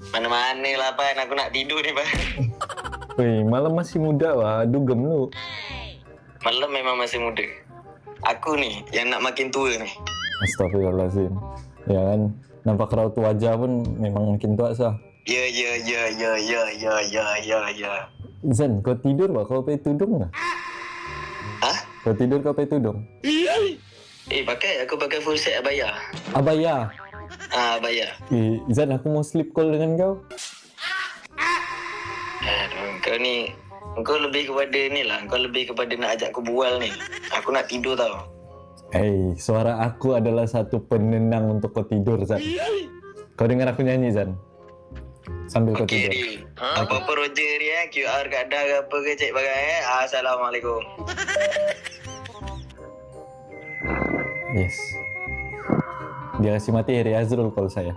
Mana-mana lah, Pan. Aku nak tidur ni, Pan. Wih, malam masih muda wah, dugem lu. Malam memang masih muda. Aku ni yang nak makin tua ni. Astagfirullahaladzim. Ya kan, nampak raut wajah pun memang makin tua sah. Ya. Zan, kau tidur wah, kau pakai tudung nggak? Hah? Kau tidur kau pakai tudung? Pakai. Aku pakai full set abaya. Abaya. Abaya. Zan, aku mau sleep call dengan kau. Aduh, kau lebih kepada ni lah. Kau lebih kepada nak ajak aku bual ni. Aku nak tidur tau. Suara aku adalah satu penenang untuk kau tidur, Zan. Kau dengar aku nyanyi, Zan? Sambil kau tidur. Okey, apa-apa Roger dia, QR kat dah ke apa ke, cek bagai. Assalamualaikum. Yes. Dia kasih mati Heri Azrul call saya.